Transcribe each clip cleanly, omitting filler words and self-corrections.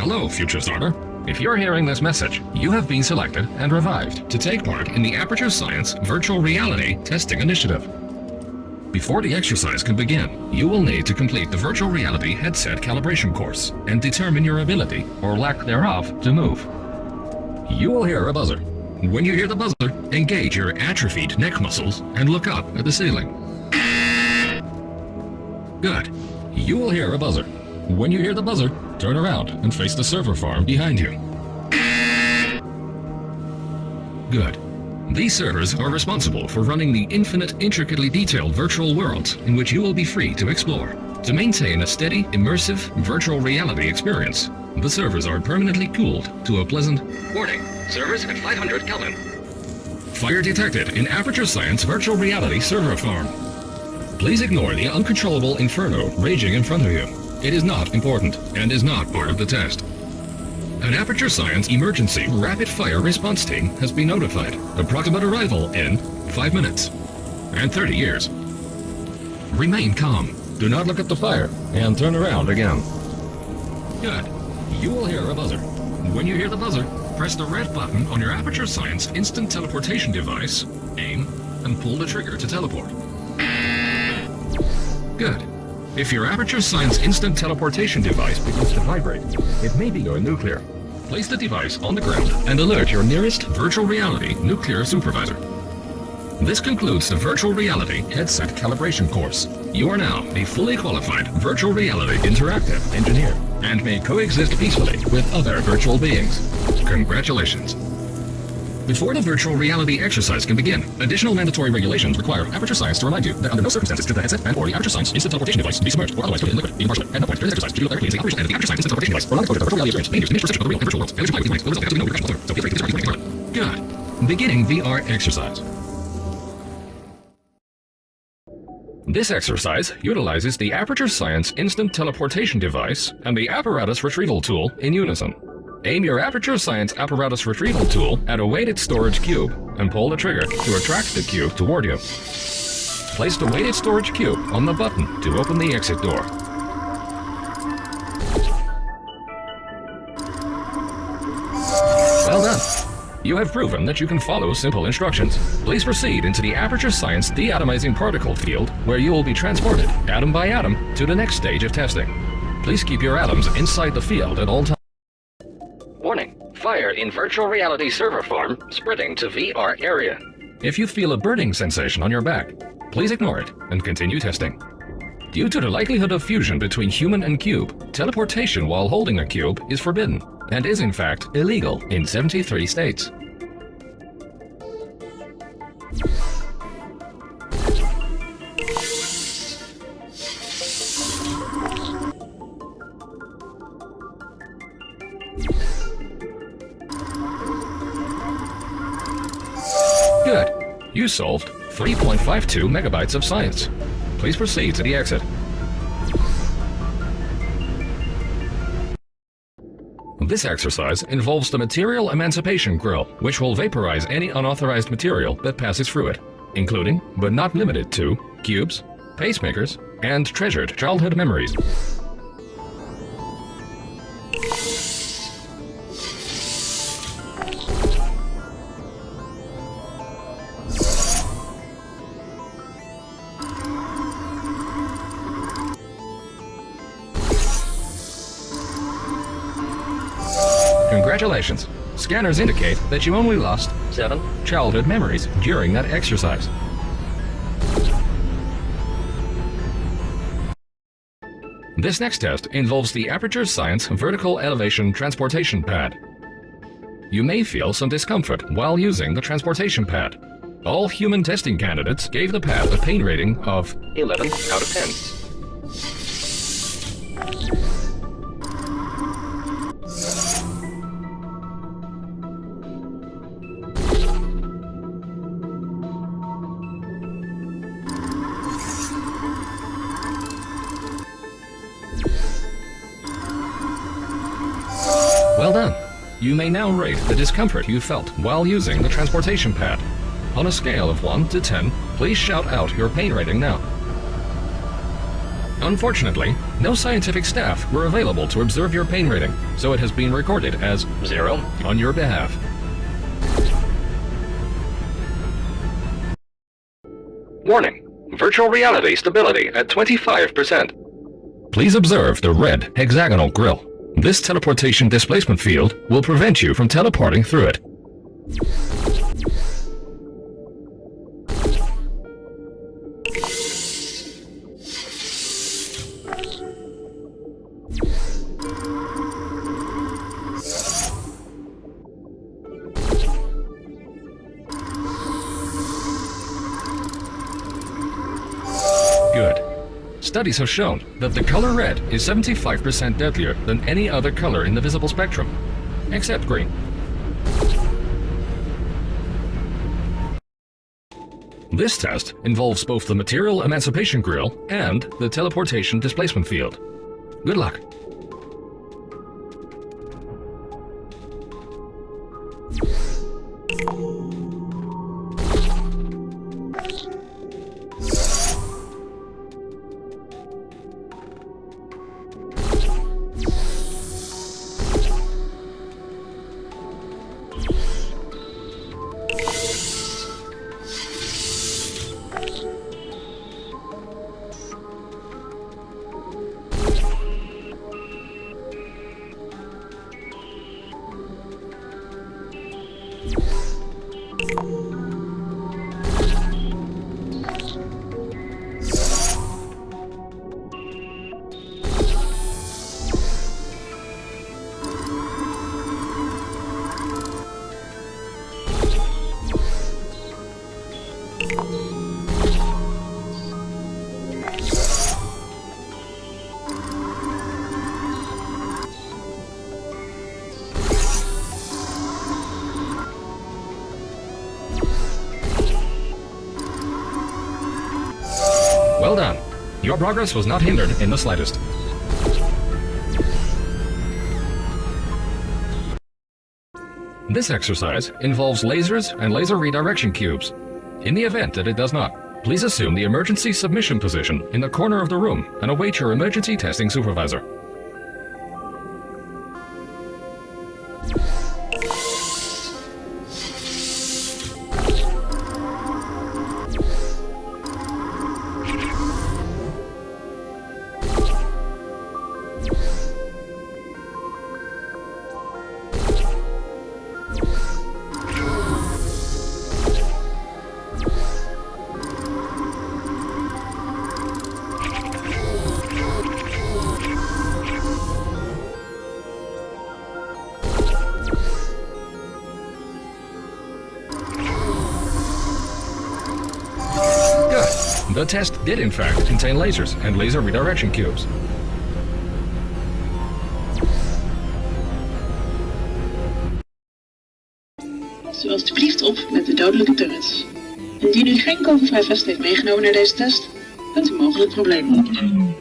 Hello, future starter. If you're hearing this message, you have been selected and revived to take part in the Aperture Science Virtual Reality Testing Initiative. Before the exercise can begin, you will need to complete the Virtual Reality Headset Calibration course and determine your ability, or lack thereof, to move. You will hear a buzzer. When you hear the buzzer, engage your atrophied neck muscles and look up at the ceiling. Good. You will hear a buzzer. When you hear the buzzer, turn around and face the server farm behind you. Good. These servers are responsible for running the infinite, intricately detailed virtual worlds in which you will be free to explore. To maintain a steady, immersive virtual reality experience, the servers are permanently cooled to a pleasant warning. Servers at 500 Kelvin. Fire detected in Aperture Science Virtual Reality Server Farm. Please ignore the uncontrollable inferno raging in front of you. It is not important and is not part of the test. An Aperture Science Emergency Rapid Fire Response Team has been notified. Approximate arrival in 5 minutes and 30 years. Remain calm. Do not look at the fire and turn around again. Good. You will hear a buzzer. When you hear the buzzer, press the red button on your Aperture Science instant teleportation device, aim, and pull the trigger to teleport. Good. If your Aperture Science instant teleportation device begins to vibrate, it may be going nuclear. Place the device on the ground and alert your nearest virtual reality nuclear supervisor. This concludes the Virtual Reality Headset Calibration course. You are now a fully qualified virtual reality interactive engineer and may coexist peacefully with other virtual beings. Congratulations. Before the virtual reality exercise can begin, additional mandatory regulations require Aperture Science to remind you that under no circumstances should the headset and/or the Aperture Science instant teleportation device be submerged or otherwise coated in liquid, being partially. At no point during this exercise should you declare the operation of the Aperture Science instant teleportation device or non-exposure to the virtual reality experience may induce diminished perception of the real and virtual worlds. Failure to comply with these limits will result in absolutely no repercussions whatsoever. So feel free to disregard these. Good. Beginning VR exercise. This exercise utilizes the Aperture Science instant teleportation device and the apparatus retrieval tool in unison. Aim your Aperture Science apparatus retrieval tool at a weighted storage cube and pull the trigger to attract the cube toward you. Place the weighted storage cube on the button to open the exit door. Well done! You have proven that you can follow simple instructions. Please proceed into the Aperture Science deatomizing particle field, where you will be transported, atom by atom, to the next stage of testing. Please keep your atoms inside the field at all times. Warning. Fire in virtual reality server farm spreading to VR area. If you feel a burning sensation on your back, please ignore it and continue testing. Due to the likelihood of fusion between human and cube, teleportation while holding a cube is forbidden and is in fact illegal in 73 states. Good. You solved 3.52 megabytes of science. Please proceed to the exit. This exercise involves the material emancipation grille, which will vaporize any unauthorized material that passes through it, including, but not limited to, cubes, pacemakers, and treasured childhood memories. Congratulations! Scanners indicate that you only lost 7 childhood memories during that exercise. This next test involves the Aperture Science Vertical Elevation Transportation Pad. You may feel some discomfort while using the transportation pad. All human testing candidates gave the pad a pain rating of 11 out of 10. Well done! You may now rate the discomfort you felt while using the transportation pad. On a scale of 1 to 10, please shout out your pain rating now. Unfortunately, no scientific staff were available to observe your pain rating, so it has been recorded as 0 on your behalf. Warning: virtual reality stability at 25%. Please observe the red hexagonal grille. This teleportation displacement field will prevent you from teleporting through it. Good. Studies have shown that the color red is 75% deadlier than any other color in the visible spectrum, except green. This test involves both the material emancipation grille and the teleportation displacement field. Good luck. Well done. Your progress was not hindered in the slightest. This exercise involves lasers and laser redirection cubes. In the event that it does not, please assume the emergency submission position in the corner of the room and await your emergency testing supervisor. The test did in fact contain lasers and laser redirection cubes. Past u alstublieft op met de dodelijke turrets. Indien u geen kogelvrij vest heeft meegenomen naar deze test, kunt u mogelijk problemen oplopen.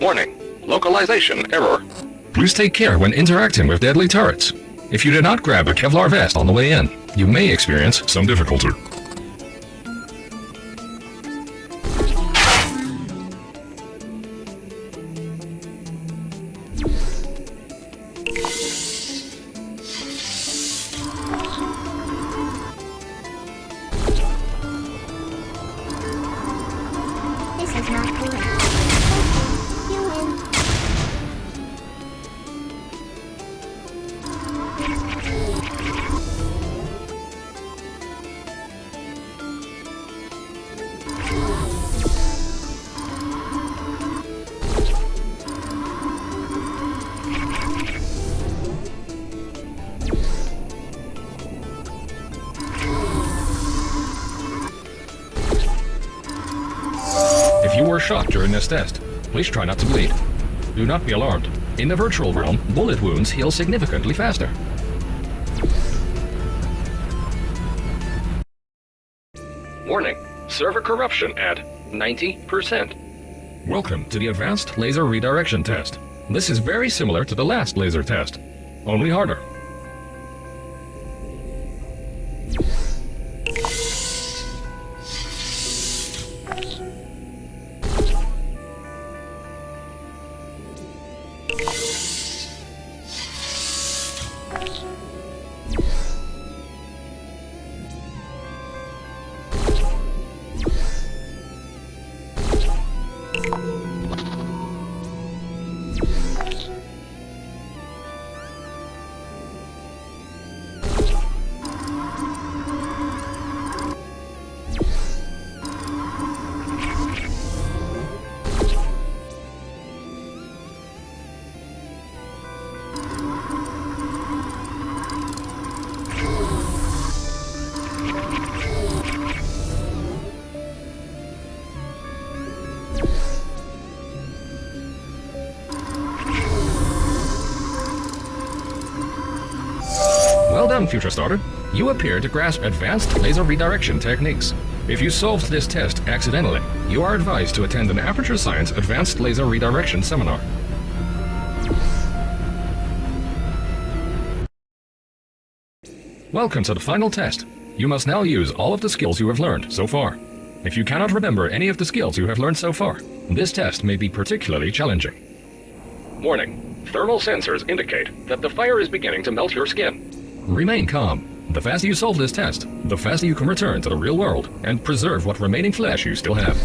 Warning: localization error. Please take care when interacting with deadly turrets. If you did not grab a Kevlar vest on the way in, you may experience some difficulty. This is not good. You win. If you were shot during this test, please try not to bleed. Do not be alarmed. In the virtual realm, bullet wounds heal significantly faster. Warning: server corruption at 90%. Welcome to the Advanced Laser Redirection Test. This is very similar to the last laser test, only harder. on, future starter. You appear to grasp advanced laser redirection techniques. If you solved this test accidentally, you are advised to attend an Aperture Science Advanced Laser Redirection seminar. Welcome to the final test. You must now use all of the skills you have learned so far. If you cannot remember any of the skills you have learned so far, this test may be particularly challenging. Warning. Thermal sensors indicate that the fire is beginning to melt your skin. Remain calm. The faster you solve this test, the faster you can return to the real world and preserve what remaining flesh you still have.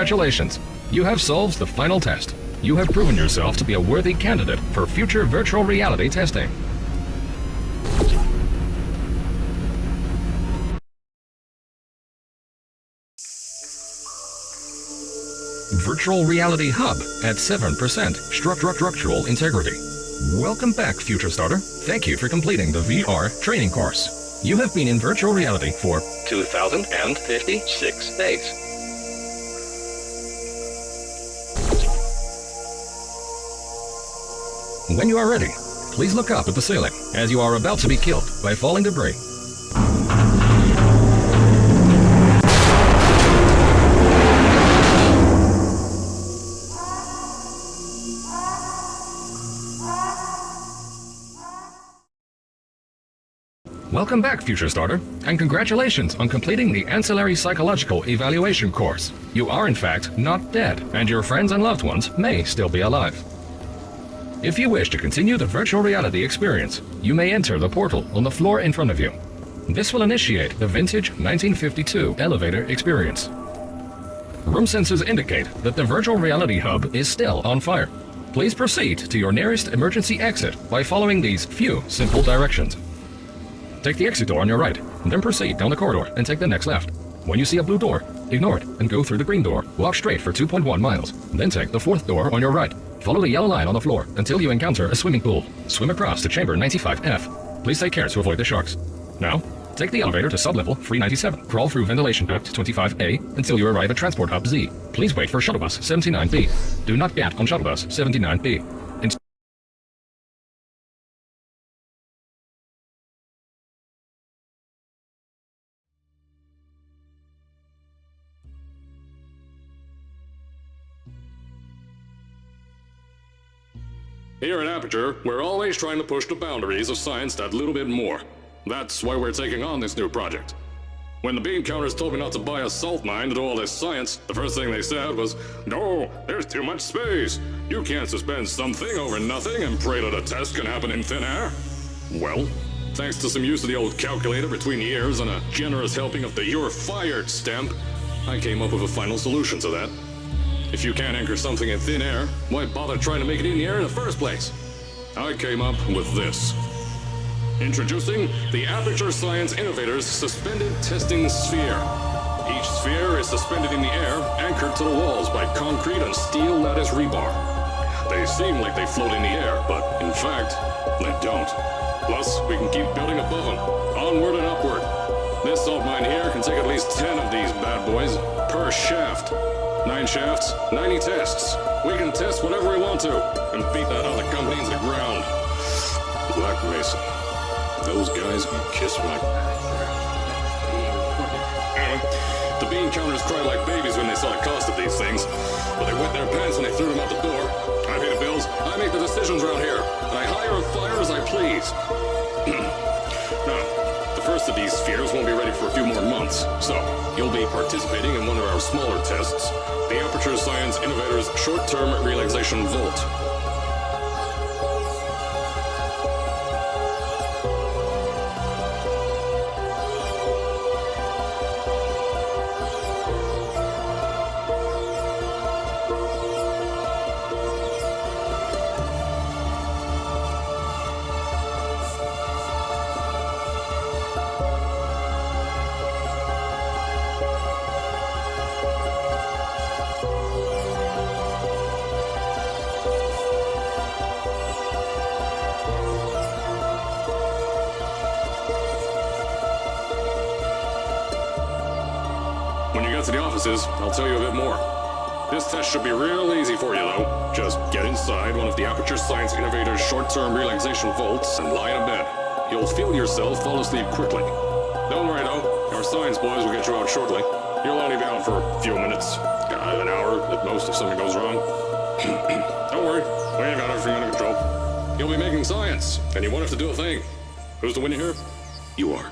congratulations. You have solved the final test. You have proven yourself to be a worthy candidate for future virtual reality testing. Virtual Reality Hub at 7% structural integrity. Welcome back, Future Starter. Thank you for completing the VR training course. You have been in virtual reality for 2,056 days. When you are ready, please look up at the ceiling as you are about to be killed by falling debris. Welcome back, Future Starter, and congratulations on completing the Ancillary Psychological Evaluation course. You are in fact not dead, and your friends and loved ones may still be alive. If you wish to continue the virtual reality experience, you may enter the portal on the floor in front of you. This will initiate the vintage 1952 elevator experience. Room sensors indicate that the virtual reality hub is still on fire. Please proceed to your nearest emergency exit by following these few simple directions. Take the exit door on your right, and then proceed down the corridor and take the next left. When you see a blue door, ignore it and go through the green door. Walk straight for 2.1 miles, then take the fourth door on your right. Follow the yellow line on the floor until you encounter a swimming pool. Swim across to chamber 95F. Please take care to avoid the sharks. Now, take the elevator to sublevel 397. Crawl through ventilation duct 25A until you arrive at transport hub Z. Please wait for shuttle bus 79B. Do not get on shuttle bus 79B. Here at Aperture, we're always trying to push the boundaries of science that little bit more. That's why we're taking on this new project. When the bean counters told me not to buy a salt mine to do all this science, the first thing they said was, "No, there's too much space. You can't suspend something over nothing and pray that a test can happen in thin air." Well, thanks to some use of the old calculator between the ears and a generous helping of the "you're fired" stamp, I came up with a final solution to that. If you can't anchor something in thin air, why bother trying to make it in the air in the first place? I came up with this. Introducing the Aperture Science Innovators Suspended Testing Sphere. Each sphere is suspended in the air, anchored to the walls by concrete and steel lattice rebar. They seem like they float in the air, but in fact, they don't. Plus, we can keep building above them, onward and upward. This salt mine here can take at least 10 of these bad boys per shaft. 9 shafts, 90 tests. We can test whatever we want to and beat that other company into the ground. Black Mesa. Those guys can kiss my... The bean counters cried like babies when they saw the cost of these things, but they wet their pants when they threw them out the door. I pay the bills, I make the decisions around here, and I hire and fire as I please. Now, the first of these spheres won't be ready for a few more months, so you'll be participating in one of our smaller tests, the Aperture Science Innovators Short-Term Relaxation Volt. When you get to the offices, I'll tell you a bit more. This test should be real easy for you, though. Just get inside one of the Aperture Science Innovators short-term relaxation vaults and lie in a bed. You'll feel yourself fall asleep quickly. Don't worry, though. Our science boys will get you out shortly. You'll only be out for a few minutes. An hour at most if something goes wrong. Don't worry. We ain't got everything under control. You'll be making science, and you won't have to do a thing. Who's the winner here? You are.